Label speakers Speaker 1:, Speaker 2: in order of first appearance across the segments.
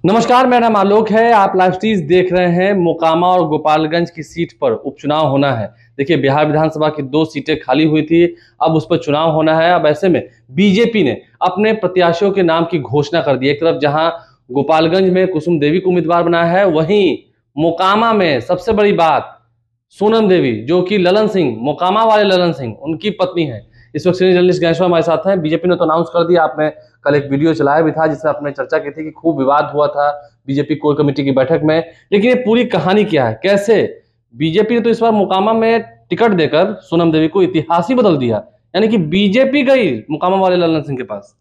Speaker 1: नमस्कार, मेरा नाम आलोक है। आप लाइव स्ट्रीज देख रहे हैं। मोकामा और गोपालगंज की सीट पर उपचुनाव होना है। देखिए, बिहार विधानसभा की 2 सीटें खाली हुई थी, अब उस पर चुनाव होना है। अब ऐसे में बीजेपी ने अपने प्रत्याशियों के नाम की घोषणा कर दी। एक तरफ जहां गोपालगंज में कुसुम देवी को उम्मीदवार बनाया है, वहीं मोकामा में सबसे बड़ी बात सोनम देवी, जो कि ललन सिंह, मोकामा वाले ललन सिंह, उनकी पत्नी है। इस वक्त सीनियर जर्नलिस्ट गणेश हमारे साथ हैं। बीजेपी ने तो अनाउंस कर दिया, आपने कल एक वीडियो चलाया भी था जिसमें आपने चर्चा की थी कि खूब विवाद हुआ था बीजेपी कोर कमेटी की बैठक में। लेकिन ये पूरी कहानी क्या है, कैसे बीजेपी ने तो इस बार मोकामा में टिकट देकर सोनम देवी को इतिहास ही बदल दिया, यानी कि बीजेपी गई मोकामा वाले ललन सिंह के पास।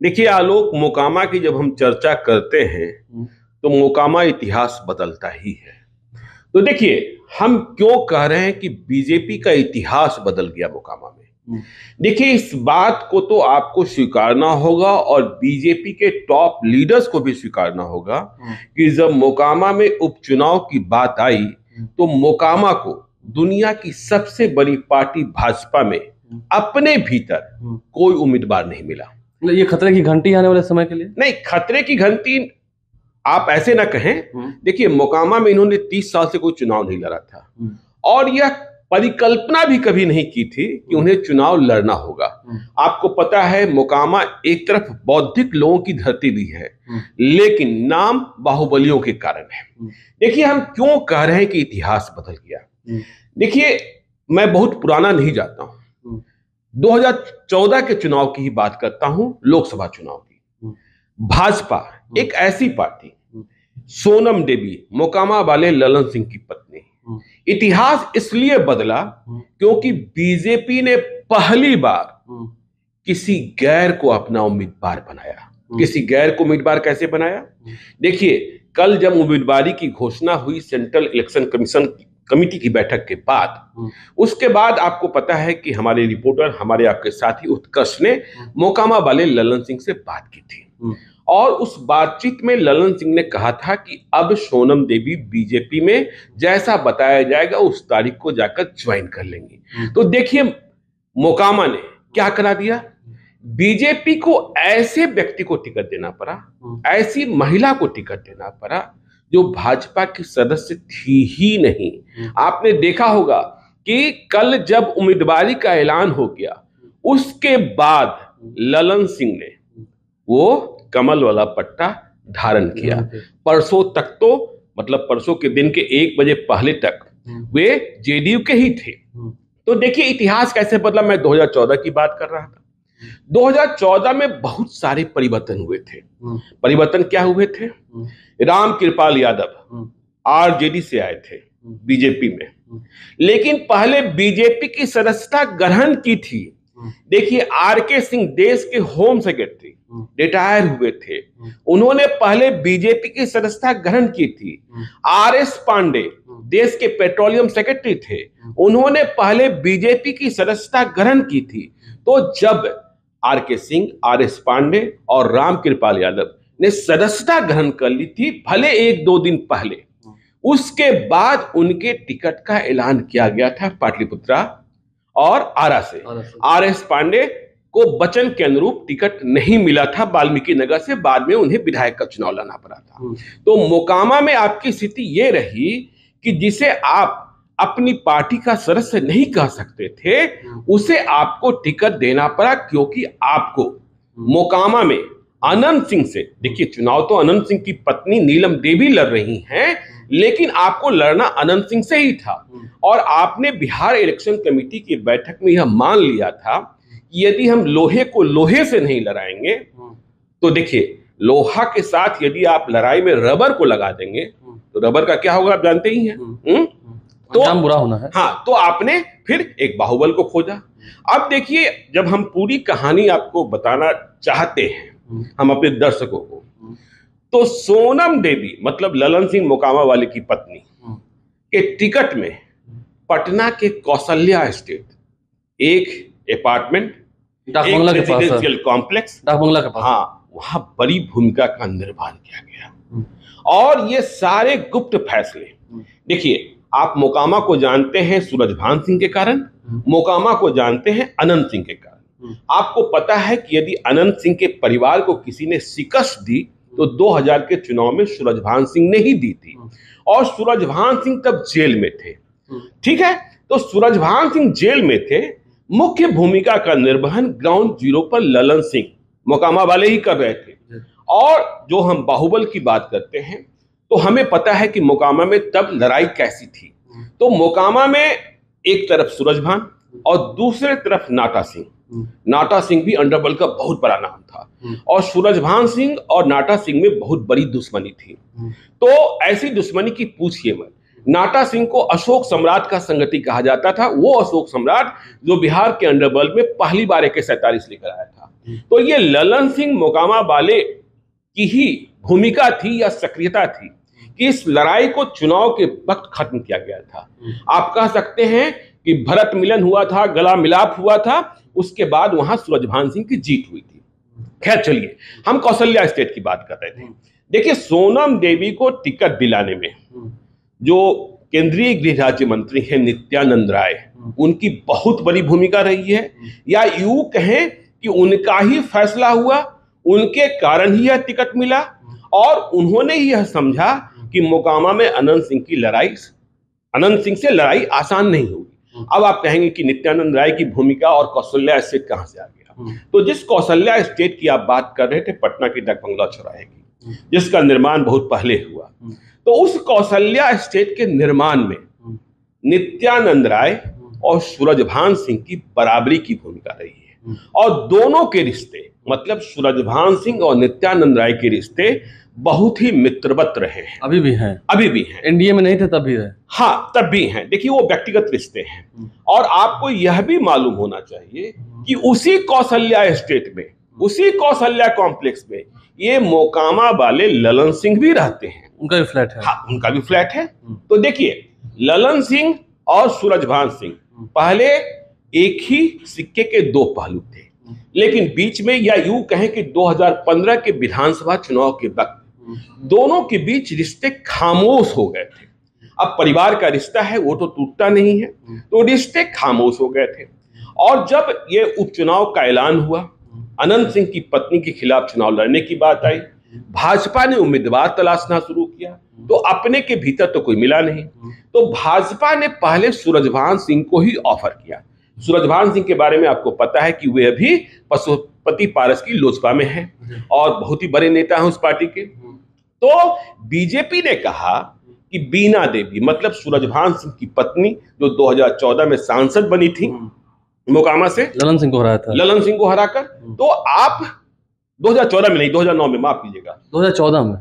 Speaker 2: देखिए आलोक, मोकामा की जब हम चर्चा करते हैं तो मोकामा इतिहास बदलता ही है। तो देखिए, हम क्यों कह रहे हैं कि बीजेपी का इतिहास बदल गया मोकामा में। देखिए, इस बात को तो आपको स्वीकारना होगा और बीजेपी के टॉप लीडर्स को भी स्वीकारना होगा कि जब मोकामा में उपचुनाव की बात आई तो मोकामा को दुनिया की सबसे बड़ी पार्टी भाजपा में अपने भीतर कोई उम्मीदवार नहीं मिला।
Speaker 1: ये खतरे की घंटी आने वाले समय के लिए
Speaker 2: नहीं, खतरे की घंटी आप ऐसे ना कहें। देखिए, मोकामा में इन्होंने 30 साल से कोई चुनाव नहीं लड़ा था और यह परिकल्पना भी कभी नहीं की थी कि उन्हें चुनाव लड़ना होगा। आपको पता है, मोकामा एक तरफ बौद्धिक लोगों की धरती भी है, लेकिन नाम बाहुबलियों के कारण है। देखिए, हम क्यों कह रहे हैं कि इतिहास बदल गया। देखिए, मैं बहुत पुराना नहीं जाता हूं, 2014 के चुनाव की ही बात करता हूं, लोकसभा चुनाव की। भाजपा एक ऐसी पार्टी, सोनम देवी मोकामा वाले ललन सिंह की पत्नी। इतिहास इसलिए बदला क्योंकि बीजेपी ने पहली बार किसी गैर को अपना उम्मीदवार बनाया। किसी गैर को उम्मीदवार कैसे बनाया? देखिए, कल जब उम्मीदवारी की घोषणा हुई सेंट्रल इलेक्शन कमीशन कमेटी की बैठक के बाद, उसके बाद आपको पता है कि हमारे रिपोर्टर, हमारे आपके साथी उत्कर्ष ने मोकामा वाले ललन सिंह से बात की थी और उस बातचीत में ललन सिंह ने कहा था कि अब सोनम देवी बीजेपी में जैसा बताया जाएगा उस तारीख को जाकर ज्वाइन कर लेंगी। तो देखिए, मोकामा ने क्या करा दिया। बीजेपी को ऐसे व्यक्ति को टिकट देना पड़ा, ऐसी महिला को टिकट देना पड़ा जो भाजपा की सदस्य थी ही नहीं। आपने देखा होगा कि कल जब उम्मीदवारी का ऐलान हो गया, उसके बाद ललन सिंह ने वो कमल वाला पट्टा धारण किया। परसों तक तो, मतलब परसों के दिन के 1 बजे पहले तक वे जेडीयू के ही थे। तो देखिए, इतिहास कैसे बदला। मैं 2014 की बात कर रहा था। 2014 में बहुत सारे परिवर्तन हुए थे। परिवर्तन क्या हुए थे? राम कृपाल यादव आरजेडी से आए थे बीजेपी में, लेकिन पहले बीजेपी की सदस्यता ग्रहण की थी। देखिए, आरके सिंह देश के होम सेक्रेटरी रिटायर हुए थे, उन्होंने पहले बीजेपी की सदस्यता ग्रहण की थी। आरएस पांडे देश के पेट्रोलियम सेक्रेटरी थे, उन्होंने पहले बीजेपी की सदस्यता ग्रहण की थी। तो जब आरके सिंह, आरएस पांडे और राम कृपाल यादव ने सदस्यता ग्रहण कर ली थी, भले 1-2 दिन पहले, उसके बाद उनके टिकट का ऐलान किया गया था पाटलिपुत्रा और आरा से। आरएस पांडे को वचन के अनुरूप टिकट नहीं मिला था वाल्मीकि नगर से, बाद में उन्हें विधायक का चुनाव लड़ना पड़ा था। तो मोकामा में आपकी स्थिति ये रही कि जिसे आप अपनी पार्टी का सदस्य नहीं कह सकते थे, उसे आपको टिकट देना पड़ा, क्योंकि आपको मोकामा में अनंत सिंह से, देखिए चुनाव तो अनंत सिंह की पत्नी नीलम देवी लड़ रही हैं, लेकिन आपको लड़ना अनंत सिंह से ही था। और आपने बिहार इलेक्शन कमेटी की बैठक में यह मान लिया था कि यदि हम लोहे को लोहे से नहीं लड़ाएंगे, तो देखिए, लोहा के साथ यदि आप लड़ाई में रबर को लगा देंगे तो रबर का क्या होगा आप जानते ही हैं। तो
Speaker 1: बुरा होना है।
Speaker 2: हाँ, तो आपने फिर एक बाहुबल को खोजा। अब देखिए, जब हम पूरी कहानी आपको बताना चाहते हैं हम अपने दर्शकों को, तो सोनम देवी मतलब ललन सिंह मोकामा वाले की पत्नी के टिकट में पटना के कौशल्या एस्टेट, एक अपार्टमेंट, एक रेजिडेंशियल कॉम्प्लेक्स,
Speaker 1: डाक बंगला के पास,
Speaker 2: हाँ, वहां बड़ी भूमिका का निर्वहन किया गया। और ये सारे गुप्त फैसले, देखिए, आप मोकामा को जानते हैं सूरजभान सिंह के कारण, मोकामा को जानते हैं अनंत सिंह के कारण। आपको पता है कि यदि अनंत सिंह के परिवार को किसी ने शिकस्त दी तो 2000 के चुनाव में सूरजभान सिंह ने ही दी थी, और सूरजभान सिंह तब जेल में थे। ठीक है, तो सूरजभान सिंह जेल में थे, मुख्य भूमिका का निर्वहन ग्राउंड जीरो पर ललन सिंह मोकामा वाले ही कर रहे थे। और जो हम बाहुबल की बात करते हैं तो हमें पता है कि मोकामा में तब लड़ाई कैसी थी। तो मोकामा में एक तरफ सूरजभान और दूसरे तरफ नाटा सिंह। नाटा सिंह भी अंडरवर्ल्ड का बहुत बड़ा नाम था, और सूरजभान सिंह और नाटा सिंह में बहुत बड़ी दुश्मनी थी। तो ऐसी दुश्मनी की पूछिए मत। नाटा सिंह को अशोक सम्राट का संगति कहा जाता था, वो अशोक सम्राट जो बिहार के अंडरवर्ल्ड में पहली बार AK-47 लेकर आया था। तो ये ललन सिंह मोकामा वाले की ही भूमिका थी या सक्रियता थी कि इस लड़ाई को चुनाव के वक्त खत्म किया गया था। आप कह सकते हैं कि भरत मिलन हुआ था, गला मिलाप हुआ था, उसके बाद वहां सूरजभान सिंह की जीत हुई थी। खैर चलिए, हम कौशल्या स्टेट की बात कर रहे थे। देखिए, सोनम देवी को टिकट दिलाने में जो केंद्रीय गृह राज्य मंत्री हैं नित्यानंद राय, उनकी बहुत बड़ी भूमिका रही है, या यूं कहें कि उनका ही फैसला हुआ, उनके कारण ही यह टिकट मिला, और उन्होंने ही यह समझा कि मोकामा में अनंत सिंह से लड़ाई आसान नहीं होगी। अब आप कहेंगे कि नित्यानंद राय की भूमिका और कौशल्या स्टेट कहां से आ गया? तो जिस कौशल्या स्टेट की आप बात कर रहे थे, पटना की डाक बंगला चौराहे की, जिसका निर्माण बहुत पहले हुआ, तो उस कौशल्या स्टेट के निर्माण में नित्यानंद राय और सूरजभान सिंह की बराबरी की भूमिका रही है। और दोनों के रिश्ते, मतलब सूरजभान सिंह और नित्यानंद राय के रिश्ते बहुत ही मित्रवत रहे हैं।
Speaker 1: अभी भी हैं। एनडीए में नहीं थे तब भी है। हाँ,
Speaker 2: तब भी हैं। देखिए, वो व्यक्तिगत रिश्ते हैं। और आपको यह भी मालूम होना चाहिए कि उसी कौशल्या स्टेट में, उसी कौशल्या कॉम्प्लेक्स में ये मोकामा वाले ललन सिंह भी रहते हैं।
Speaker 1: उनका भी फ्लैट है।
Speaker 2: हाँ, उनका भी फ्लैट है। तो देखिए, ललन सिंह और सूरजभान सिंह पहले एक ही सिक्के के दो पहलू थे, लेकिन बीच में, या यूं कहें कि 2015 के विधानसभा चुनाव के वक्त दोनों के बीच रिश्ते खामोश हो गए थे। अब परिवार का रिश्ता है, वो तो टूटता नहीं है, तो रिश्ते खामोश हो गए थे। और जब ये उपचुनाव का ऐलान हुआ, अनंत सिंह की पत्नी के खिलाफ चुनाव लड़ने की बात आई, भाजपा ने उम्मीदवार तलाशना शुरू किया, तो अपने के भीतर तो कोई मिला नहीं, तो भाजपा ने पहले सूरजभान सिंह को ही ऑफर किया। सूरजभान सिंह के बारे में आपको पता है कि वे अभी पशुपति पारस की लोजपा में हैं और बहुत ही बड़े नेता हैं उस पार्टी के। तो बीजेपी ने कहा कि बीना देवी, मतलब सूरजभान सिंह की पत्नी, जो 2014 में सांसद बनी थी मोकामा से,
Speaker 1: ललन सिंह को हराकर,
Speaker 2: तो आप 2014 में नहीं, 2009 में, माफ कीजिएगा,
Speaker 1: 2014 में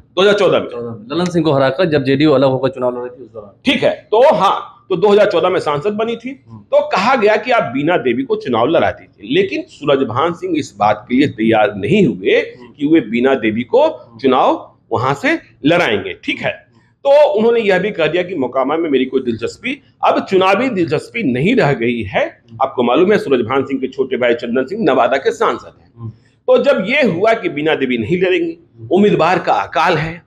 Speaker 1: ललन सिंह को हराकर जब जेडीयू अलग होकर चुनाव लड़ रही थी उस दौरान।
Speaker 2: ठीक है, तो हाँ, तो 2014 में सांसद बनी थी, तो कहा गया कि आप बीना देवी को चुनाव लड़ा दीजिए। लेकिन सूरजभान सिंह इस बात के लिए तैयार नहीं हुए कि वे बीना देवी को चुनाव वहां से लड़ाएंगे। ठीक है, तो उन्होंने यह भी कह दिया कि मोकामा में मेरी कोई दिलचस्पी, अब चुनावी दिलचस्पी नहीं रह गई है। आपको मालूम है, सूरजभान सिंह के छोटे भाई चंदन सिंह नवादा के सांसद हैं। तो जब यह हुआ कि बीना देवी नहीं लड़ेंगी, उम्मीदवार का अकाल है,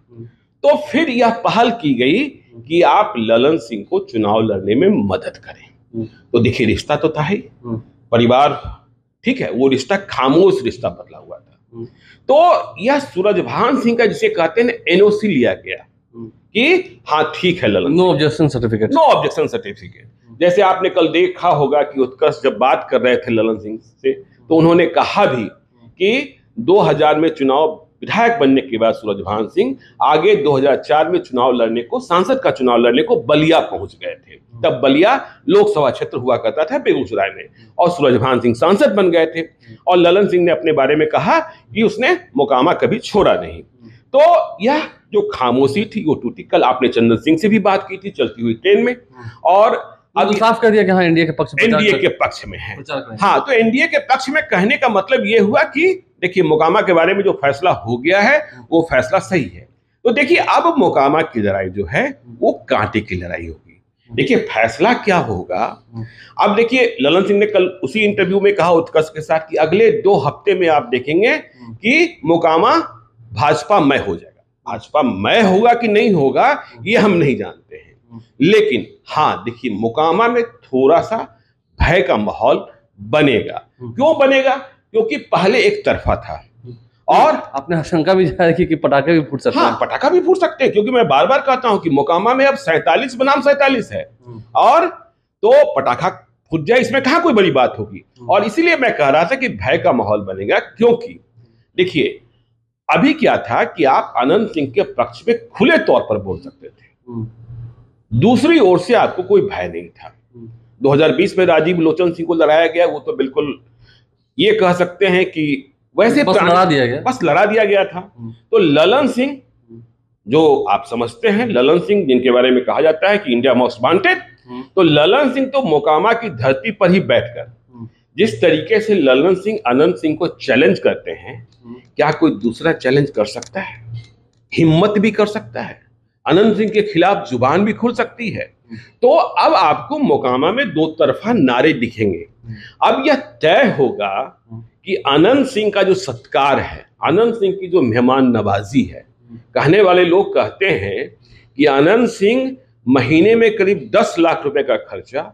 Speaker 2: तो फिर यह पहल की गई कि आप ललन सिंह को चुनाव लड़ने में मदद करें। तो देखिए, रिश्ता तो था ही, परिवार, ठीक है, वो रिश्ता खामोश रिश्ता बदला हुआ था। तो यह सूरजभान सिंह का, जिसे कहते हैं, एनओसी लिया गया कि हाँ ठीक है ललन,
Speaker 1: नो ऑब्जेक्शन सर्टिफिकेट।
Speaker 2: जैसे आपने कल देखा होगा कि उत्कर्ष जब बात कर रहे थे ललन सिंह से, तो उन्होंने कहा भी कि 2000 में चुनाव विधायक बनने के बाद सूरजभान सिंह आगे 2004 में चुनाव लड़ने को, सांसद का चुनाव लड़ने को बलिया पहुंच गए थे। तब बलिया लोकसभा क्षेत्र हुआ करता था बेगूसराय में, और सूरजभान सिंह सांसद बन गए थे। और ललन सिंह ने अपने बारे में कहा कि उसने मोकामा कभी छोड़ा नहीं। तो यह जो खामोशी थी वो टूटी। कल आपने चंदन सिंह से भी बात की थी चलती हुई ट्रेन में, और
Speaker 1: अब साफ कर दिया कि हाँ एनडीए के
Speaker 2: पक्ष में है। हाँ, तो एनडीए के पक्ष में कहने का मतलब ये हुआ कि देखिए, मोकामा के बारे में जो फैसला हो गया है वो फैसला सही है। तो देखिए, अब मोकामा की लड़ाई जो है वो कांटे की लड़ाई होगी। देखिए, फैसला क्या होगा। अब देखिए, ललन सिंह ने कल उसी इंटरव्यू में कहा उत्कर्ष के साथ कि अगले 2 हफ्ते में आप देखेंगे कि मोकामा भाजपा मय हो जाएगा। भाजपा मय होगा कि नहीं होगा ये हम नहीं जानते हैं, लेकिन हाँ देखिए, मोकामा में थोड़ा सा भय का माहौल बनेगा। क्यों बनेगा? क्योंकि पहले एक तरफा था, और
Speaker 1: आपने आशंका भी जाहिर की कि पटाखे भी फूट सकते
Speaker 2: हाँ,
Speaker 1: हैं।
Speaker 2: पटाखा भी फूट सकते हैं, क्योंकि मैं बार बार कहता हूं कि मोकामा में अब 47 बनाम 47 है, और तो पटाखा फूट जाए इसमें कहाँ कोई बड़ी बात होगी। और इसीलिए मैं कह रहा था कि भय का माहौल बनेगा, क्योंकि देखिए अभी क्या था कि आप अनंत सिंह के पक्ष में खुले तौर पर बोल सकते थे, दूसरी ओर से आपको कोई भय नहीं था। 2020 में राजीव लोचन सिंह को लड़ाया गया, वो तो बिल्कुल ये कह सकते हैं कि वैसे
Speaker 1: बस लड़ा दिया गया,
Speaker 2: बस लड़ा दिया गया था। तो ललन सिंह, जो आप समझते हैं, ललन सिंह जिनके बारे में कहा जाता है कि इंडिया मोस्ट वांटेड, तो ललन सिंह तो मोकामा की धरती पर ही बैठकर जिस तरीके से ललन सिंह अनंत सिंह को चैलेंज करते हैं, क्या कोई दूसरा चैलेंज कर सकता है? हिम्मत भी कर सकता है, अनंत सिंह के खिलाफ जुबान भी खुल सकती है। तो अब आपको मोकामा में दो तरफा नारे दिखेंगे। अब यह तय होगा कि अनंत सिंह का जो सत्कार है, अनंत सिंह की जो मेहमान नवाजी है, कहने वाले लोग कहते हैं कि अनंत सिंह महीने में करीब 10 लाख रुपए का खर्चा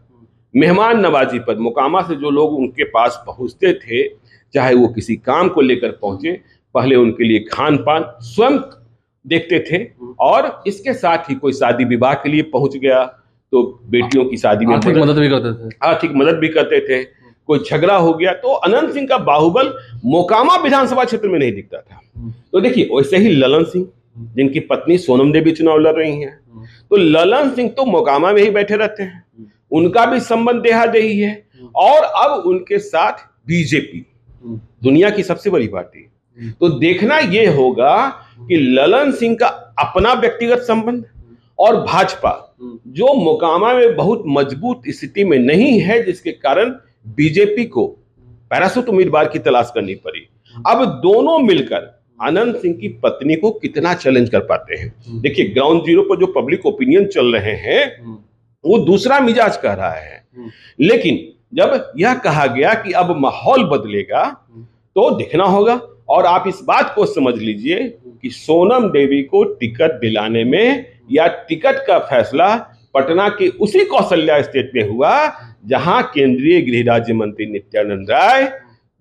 Speaker 2: मेहमान नवाजी पर, मोकामा से जो लोग उनके पास पहुंचते थे, चाहे वो किसी काम को लेकर पहुंचे, पहले उनके लिए खान पान स्वयं देखते थे, और इसके साथ ही कोई शादी विवाह के लिए पहुंच गया तो बेटियों की शादी में
Speaker 1: आर्थिक मदद भी करते थे,
Speaker 2: आर्थिक मदद भी करते थे। कोई झगड़ा हो गया तो अनंत सिंह का बाहुबल मोकामा विधानसभा क्षेत्र में नहीं दिखता था। तो देखिए वैसे ही ललन सिंह, जिनकी पत्नी सोनम देवी चुनाव लड़ रही हैं, तो ललन सिंह तो मोकामा में ही बैठे रहते हैं, उनका भी संबंध देहादेही है। और अब उनके साथ बीजेपी, दुनिया की सबसे बड़ी पार्टी, तो देखना यह होगा कि ललन सिंह का अपना व्यक्तिगत संबंध और भाजपा, जो मोकामा में बहुत मजबूत स्थिति में नहीं है, जिसके कारण बीजेपी को पैराशूट उम्मीदवार की तलाश करनी पड़ी, अब दोनों मिलकर अनंत सिंह की पत्नी को कितना चैलेंज कर पाते हैं। देखिए ग्राउंड जीरो पर जो पब्लिक ओपिनियन चल रहे हैं वो दूसरा मिजाज कह रहा है, लेकिन जब यह कहा गया कि अब माहौल बदलेगा तो देखना होगा। और आप इस बात को समझ लीजिए कि सोनम देवी को टिकट दिलाने में या टिकट का फैसला पटना के उसी कौशल्या स्टेट में हुआ जहां केंद्रीय गृह राज्य मंत्री नित्यानंद राय,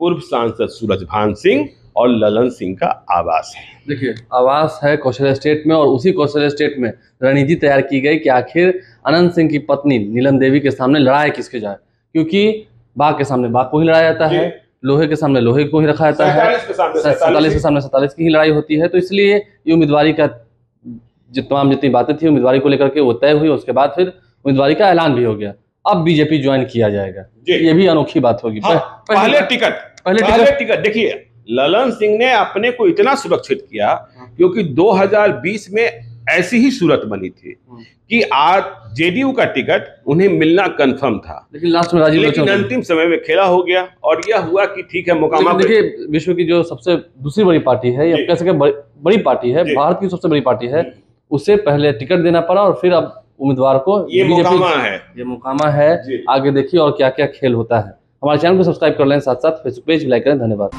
Speaker 2: पूर्व सांसद सूरजभान सिंह और ललन सिंह का आवास है।
Speaker 1: देखिए आवास है कौशल्या स्टेट में, और उसी कौशल्या स्टेट में रणनीति तैयार की गई कि आखिर अनंत सिंह की पत्नी नीलम देवी के सामने लड़ाई किसके जाए, क्योंकि बाघ के सामने बाघ को ही लड़ाया जाता है, लोहे के सामने लोहे को ही रखा जाता है, 47 के सामने 47 की ही लड़ाई होती है। तो इसलिए ये उम्मीदवारी का तमाम जितनी बातें थी उम्मीदवारी को लेकर के वो तय हुई, उसके बाद फिर उम्मीदवारी का ऐलान भी हो गया। अब बीजेपी ज्वाइन किया जाएगा, ये भी अनोखी बात होगी।
Speaker 2: हाँ, पहले टिकट देखिए ललन सिंह ने अपने को इतना सुरक्षित किया क्योंकि 2020 में ऐसी ही सूरत बनी थी कि आज जेडीयू का टिकट उन्हें मिलना कंफर्म था,
Speaker 1: लेकिन लास्ट में राजीव
Speaker 2: लेकिन अंतिम समय में खेला हो गया और यह हुआ कि ठीक है मोकामा।
Speaker 1: देखिए विश्व की जो सबसे दूसरी बड़ी पार्टी है, या कह सके बड़ी पार्टी है, भारत की सबसे बड़ी पार्टी है, उसे पहले टिकट देना पड़ा और फिर अब उम्मीदवार को
Speaker 2: ये
Speaker 1: मोकामा है। आगे देखिए और क्या क्या खेल होता है। हमारे चैनल को सब्सक्राइब कर लें, साथ साथ फेसबुक पेज भी लाइक करें। धन्यवाद।